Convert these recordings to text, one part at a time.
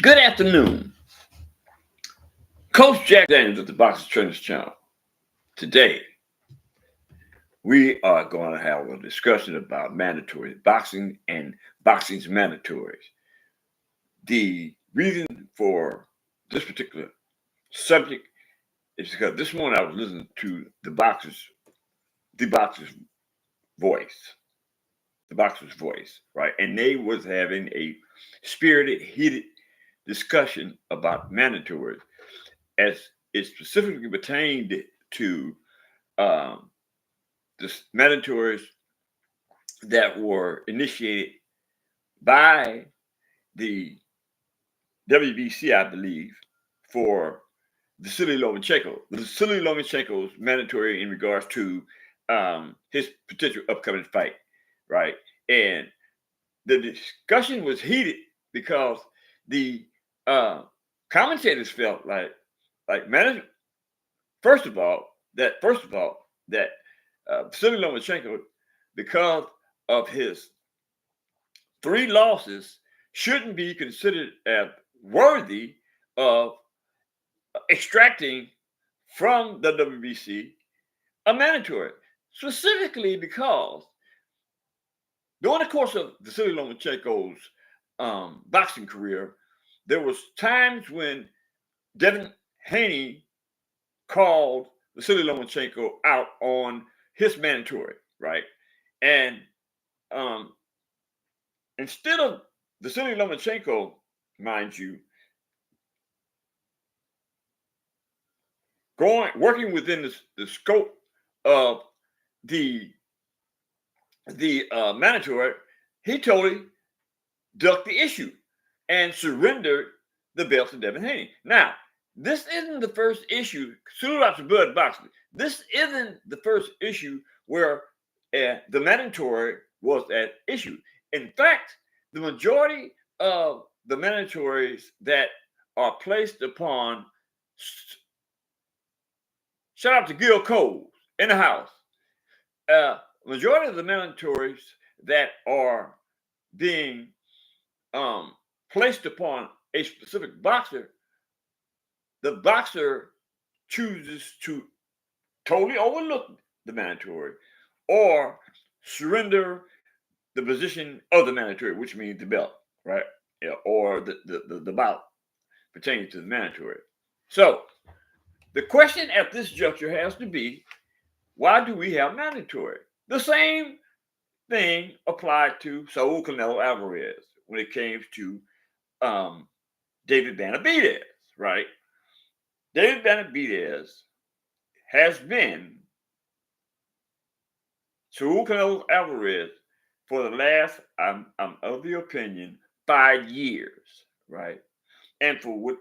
Good afternoon. Coach Jack Daniels of the Boxing Trainers Channel. Today, we are going to have a discussion about mandatory boxing and boxing's mandatories. The reason for this particular subject is because this morning I was listening to the boxer's voice, right? And they was having a spirited, heated discussion about mandatories as it specifically pertained to um, the mandatories that were initiated by the WBC, I believe, for Vasily Lomachenko. Vasily Lomachenko's mandatory in regards to his potential upcoming fight, right? And the discussion was heated because the commentators felt like man, first of all that Vasily Lomachenko, because of his three losses, shouldn't be considered as worthy of extracting from the WBC a mandatory, specifically because during the course of Vasily Lomachenko's boxing career, there was times when Devin Haney called Vasily Lomachenko out on his mandatory, right? And um, instead of Vasily Lomachenko, mind you, working within the scope of the mandatory, he totally ducked the issue and surrendered the belt to Devin Haney. Now, this isn't the first issue. Salute out to Bud Boxley. This isn't the first issue where the mandatory was at issue. In fact, the majority of the mandatories that are placed upon, shout out to Gil Cole in the house, majority of the mandatories that are being placed upon a specific boxer, the boxer chooses to totally overlook the mandatory or surrender the position of the mandatory, which means the belt, right? Yeah, or the bout pertaining to the mandatory. So the question at this juncture has to be, why do we have mandatory? The same thing applied to Saul Canelo Alvarez when it came to David Benavidez, right? David Benavidez has been Saul Canelo Alvarez for the last, I'm of the opinion, 5 years, right? And for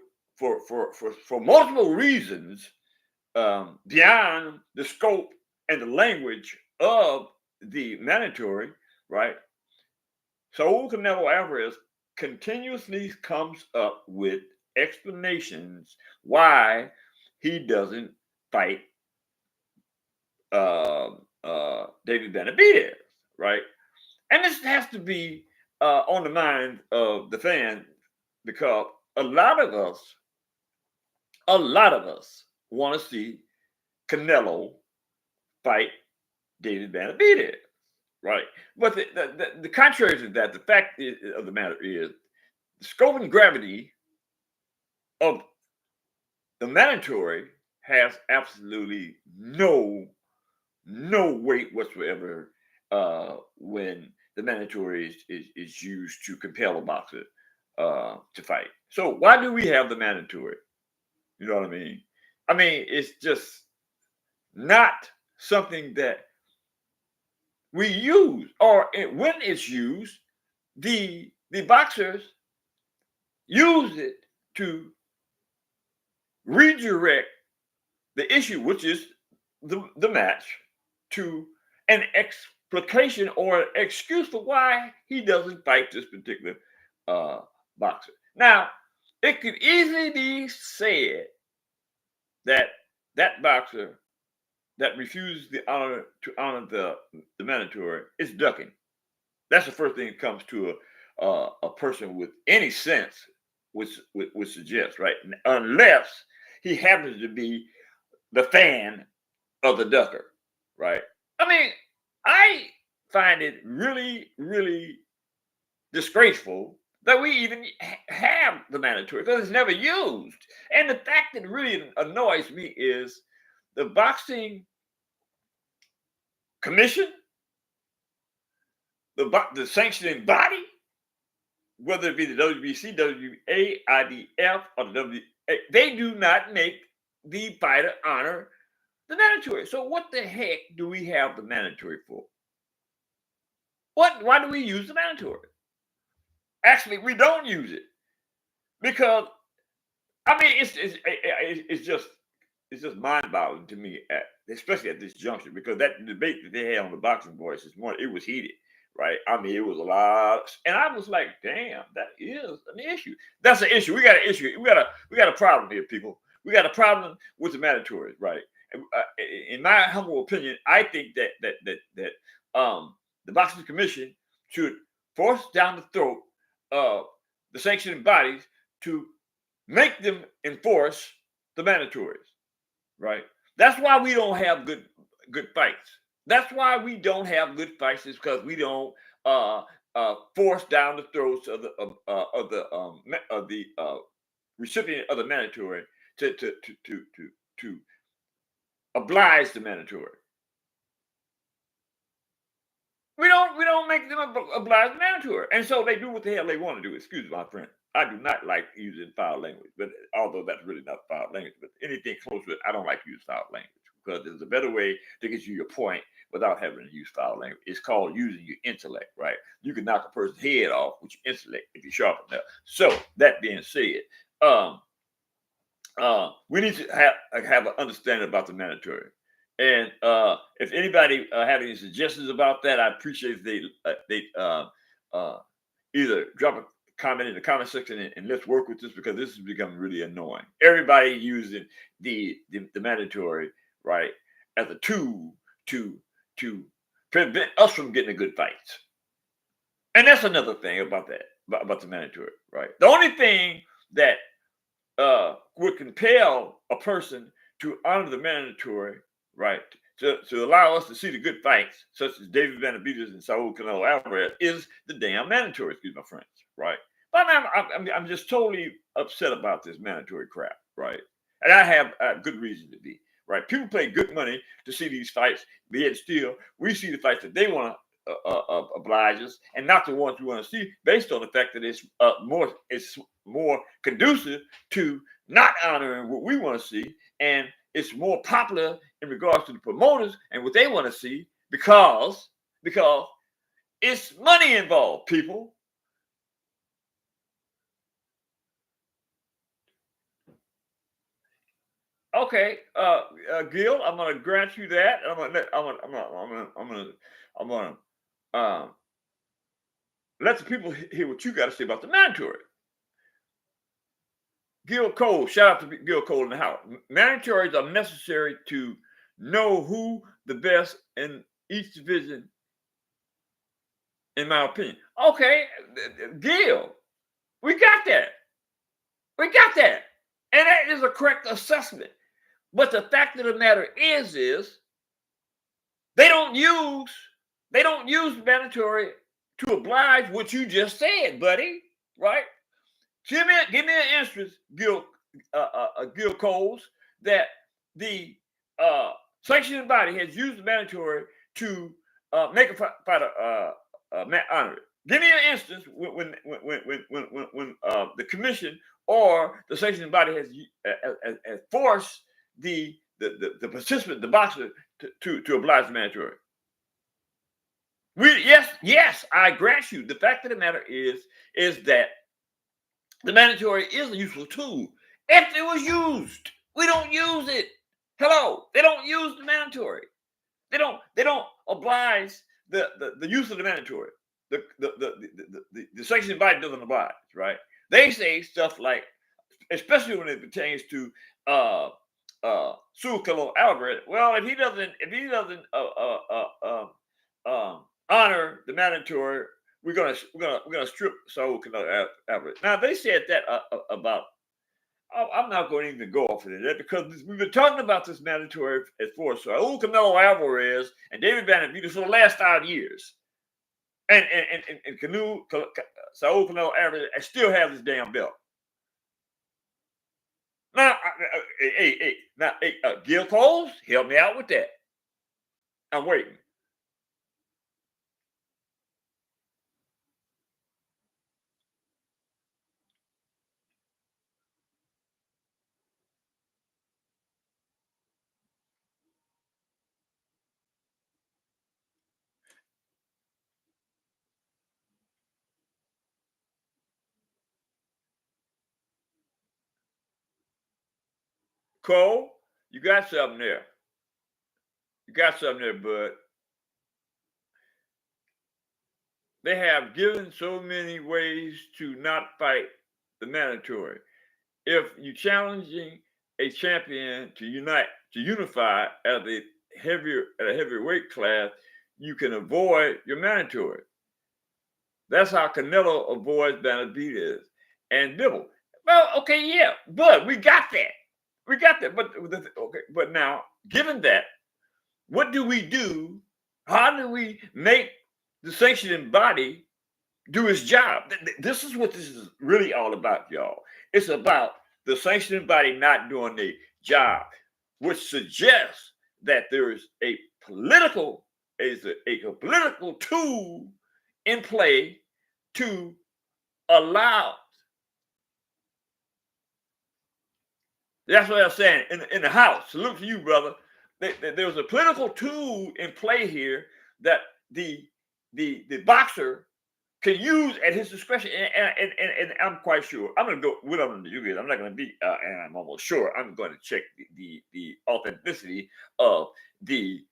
multiple reasons, beyond the scope and the language of the mandatory, right? Saul Canelo Alvarez continuously comes up with explanations why he doesn't fight David Benavidez, right? And this has to be on the mind of the fan because a lot of us want to see Canelo fight David Benavidez, right? But the contrary to that, the fact of the matter is the scope and gravity of the mandatory has absolutely no weight whatsoever when the mandatory is used to compel a boxer to fight. So why do we have the mandatory? You know what I mean? I mean, it's just not something that we use, or when it's used, the boxers use it to redirect the issue, which is the match, to an explication or an excuse for why he doesn't fight this particular boxer. Now, it could easily be said that that boxer that refuses to honor the mandatory is ducking. That's the first thing that comes to a person with any sense would suggest, right? Unless he happens to be the fan of the ducker, right? I mean, I find it really, really disgraceful that we even have the mandatory because it's never used. And the fact that really annoys me is the boxing commission, the sanctioning body, whether it be the WBC, WBA, IDF, or the WBA, they do not make the fighter honor the mandatory. So what the heck do we have the mandatory for? Why do we use the mandatory? Actually, we don't use it because I mean it's just mind-boggling to me, especially at this juncture, because that debate that they had on the Boxing Voice this morning, it was heated, right? I mean, it was a lot, and I was like, "Damn, that is an issue. That's an issue. We got an issue. We got a problem here, people. We got a problem with the mandatories, right?" In my humble opinion, I think that the Boxing Commission should force down the throat of the sanctioning bodies to make them enforce the mandatories, right? That's why we don't have good fights. That's why we don't have good fights is because we don't force down the throats of the recipient of the mandatory to oblige the mandatory. We don't make them oblige the mandatory, and so they do what the hell they want to do. Excuse my friend. I do not like using foul language, but although that's really not foul language, but anything close to it, I don't like to use foul language because there's a better way to get you your point without having to use foul language. It's called using your intellect, right? You can knock a person's head off with your intellect if you're sharp enough. So that being said, we need to have an understanding about the mandatory. And if anybody have any suggestions about that, I appreciate they either drop a comment in the comment section and let's work with this because this is becoming really annoying. Everybody using the mandatory, right, as a tool to prevent us from getting a good fight. And that's another thing about the mandatory, right? The only thing that would compel a person to honor the mandatory, right, to allow us to see the good fights, such as David Benavidez and Saul Canelo Alvarez, is the damn mandatory. Excuse my French, right? But I'm just totally upset about this mandatory crap, right? And I have good reason to be, right? People pay good money to see these fights, yet still we see the fights that they want to oblige us, and not the ones we want to see, based on the fact that it's more conducive to not honoring what we want to see, and it's more popular in regards to the promoters and what they want to see because it's money involved, people. Okay, Gil, I'm gonna grant you that. I'm gonna let the people hear what you got to say about the mandatory. Gil Cole, shout out to Gil Cole in the house. Mandatories are necessary to know who the best in each division, in my opinion. Okay, Gil, we got that. We got that. And that is a correct assessment. But the fact of the matter is they don't use mandatory to oblige what you just said, buddy. Right? Give me an instance, Gil Coles, that the sanctioning body has used the mandatory to make a fighter honor it. Give me an instance when the commission or the sanctioning body has forced the participant, the boxer, to oblige the mandatory. Yes, I grant you. The fact of the matter is that the mandatory is a useful tool if it was used. We don't use it. Hello, they don't use the mandatory. They don't oblige the use of the mandatory. The sanctioning body doesn't oblige, right? They say stuff like, especially when it pertains to Sue Canelo Alvarez. Well, if he doesn't honor the mandatory, we're gonna strip Saul Canelo Alvarez. Now they said that about. I'm not going to even go off into that because we've been talking about this mandatory as for Saul Canelo Alvarez and David Benavidez for the last 5 years, and Saul Canelo Alvarez still has his damn belt. Now, Gil Coles, help me out with that. I'm waiting. Cole, you got something there. You got something there, bud. They have given so many ways to not fight the mandatory. If you're challenging a champion to unify at a heavier weight class, you can avoid your mandatory. That's how Canelo avoids Benavidez and Bivol. Well, okay, yeah, but we got that. We got that. But okay, but now, given that, what do we do? How do we make the sanctioning body do its job? This is what this is really all about, y'all. It's about the sanctioning body not doing their job, which suggests that there is a political tool in play to allow. That's what I'm saying. In the House, salute to you, brother. There was a political tool in play here that the boxer can use at his discretion, and I'm quite sure. I'm going to go. What I'm going to do is I'm not going to be, and I'm almost sure I'm going to check the authenticity of the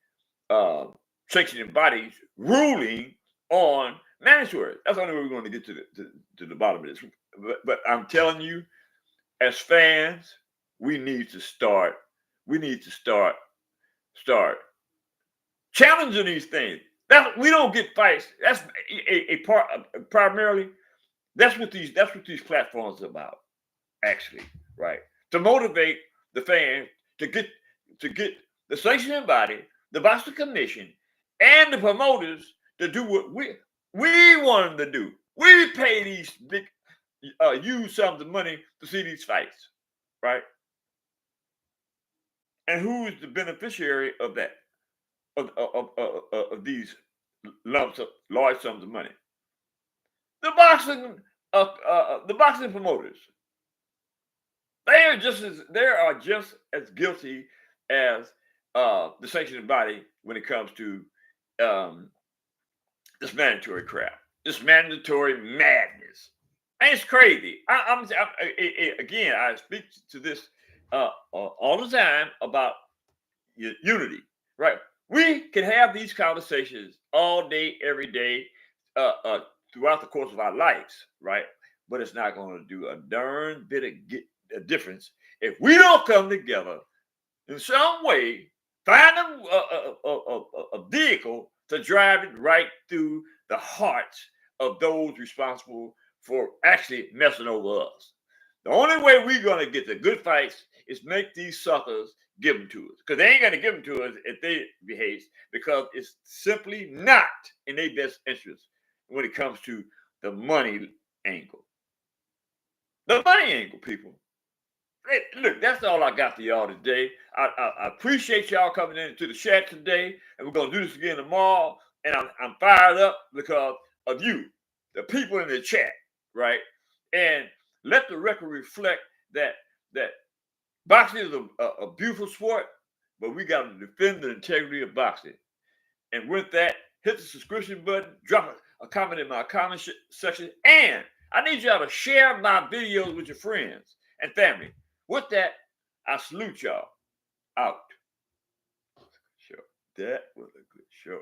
sanctioning body's ruling on mandatory. That's the only way we're going to get to the bottom of this. But I'm telling you, as fans, we need to start challenging these things. We don't get fights. That's a part primarily. That's what these platforms are about, actually, right? To motivate the fans to get the sanctioning body, the boxing commission, and the promoters to do what we want them to do. We pay these big huge sums of money to see these fights, right? And who is the beneficiary of that? Of these large sums of money? The boxing promoters. They are just as guilty as the sanctioning body when it comes to this mandatory crap, this mandatory madness. And it's crazy. Again, I speak to this all the time about unity, right? We can have these conversations all day, every day, throughout the course of our lives, right? But it's not going to do a darn bit of difference if we don't come together in some way, find a vehicle to drive it right through the hearts of those responsible for actually messing over us. The only way we're going to get the good fights is make these suckers give them to us, because they ain't going to give them to us if they behave, because it's simply not in their best interest when it comes to the money angle. The money angle, people. Hey, look, that's all I got for y'all today. I appreciate y'all coming into the chat today, and we're going to do this again tomorrow. And I'm fired up because of you, the people in the chat, right? And let the record reflect that boxing is a beautiful sport, but we got to defend the integrity of boxing. And with that, hit the subscription button, drop a comment in my comment section, and I need y'all to share my videos with your friends and family. With that, I salute y'all. Out. Show. That was a good show.